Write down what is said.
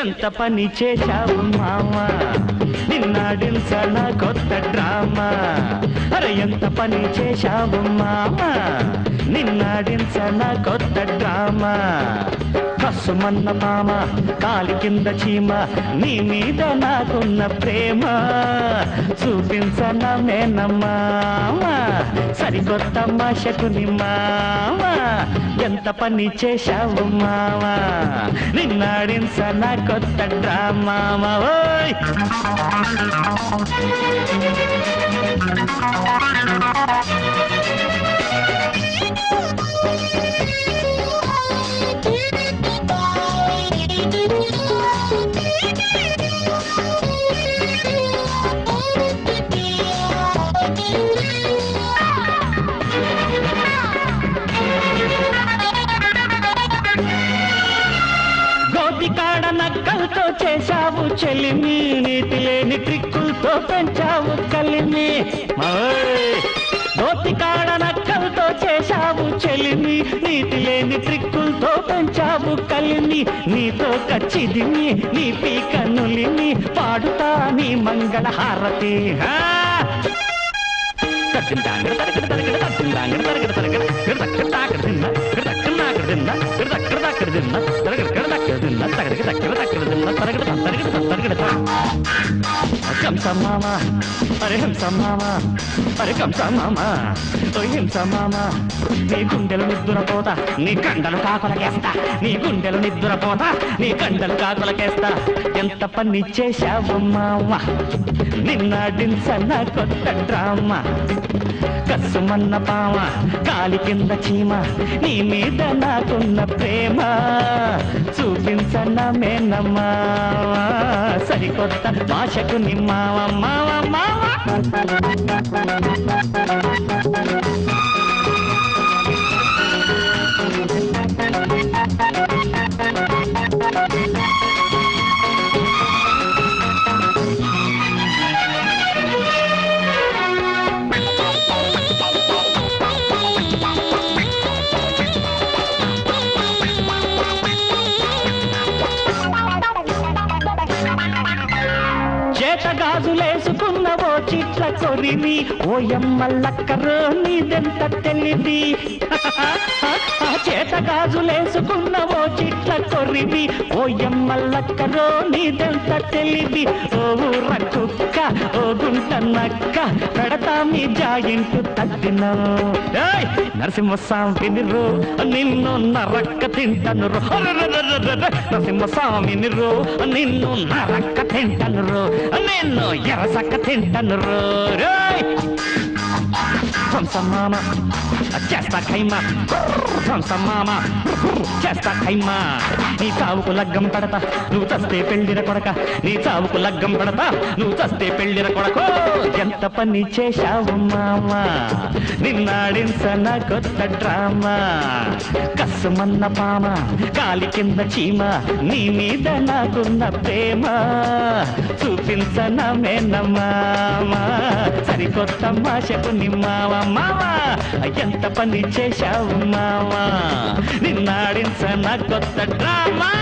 ఎంత పని చేశావు మామా నిన్నాడించన కొత్త డ్రామా అరే ఎంత పని చేశావు మామా నిన్నాడించన కొత్త డ్రామా కసుమన్న మామ కాలి కింద చీమ నీ మీద నాకున్న ప్రేమ చూపించన మేనమామ సరికొత్త మాషకుని మామ ఎంత పని చేశావు మామా నిన్నాడించన కొత్త డ్రామా ఓయ్ గోపికాడ నక్కలతో చేశావు చెలిమి నీతి లేని ట్రిక్కులతో పెంచావు కలిమి గోపికాడ నక్కలతో చేశావు చెలిమి నీతి లేని ట్రిక్కులతో పెంచావు కలిమి నీతో కచ్చిదిమి నీ పీక నులిమి పాడుతా నీ మంగళ హారతి కంస మామ అరే హంస మామ అరే కంస మామ ఓ హింస మామ నీ గుండెలు నిద్దురపోతా నీ కండలు కాకులకేస్తా నీ గుండెలు నిద్దురపోతా నీ కండలు కాకులకేస్తా ఎంత పని చేశావు మామ నిన్నాడించన కొత్త డ్రామా కసుమన్న పామ కాలి కింద చీమ నీ మీద నాకున్న ప్రేమ చూపించన మేనమ్మా సరికొత్త భాషకు నీ మావ మావ మావ గాజులేసుకున్నవో చిట్ల కొరివి ఓయమ్మల్లక్కరో నీదెంత తెలివి చేత గాజులేసుకున్నవో చిట్ల కొరివి ఓయమ్మల్లక్కరో నీదెంత తెలివి ఓ ఊర కుక్క ఓ గుంట నక్క పెడతా మీ జాయింటు తట్టిన నరసింహస్వామిని నిన్ను నరక్క తింటను నరసింహస్వామిని నిన్ను నరక్క తింటను నిన్ను ఎరసక్క తింటను హంస మామ చేస్తా ఖైమా హంస మామ చేస్తా ఖైమా నీ చావుకు లగ్గం పడతా నువ్వు చస్తే పెళ్ళిన కొడక నీ చావుకు లగ్గం పడతా నువ్వు చస్తే పెళ్ళిన కొడకో ఎంత పని చేశావు మామ నిన్నాడించన కొత్త డ్రామా కసుమన్న పామ కాలి కింద చీమ నీ మీద నాకున్న ప్రేమ చూపించన మేనమామ సరికొత్త మాషకు నీ మావ మావ ఎంత పని చేశావు మావా నిన్నాడించన కొత్త డ్రామా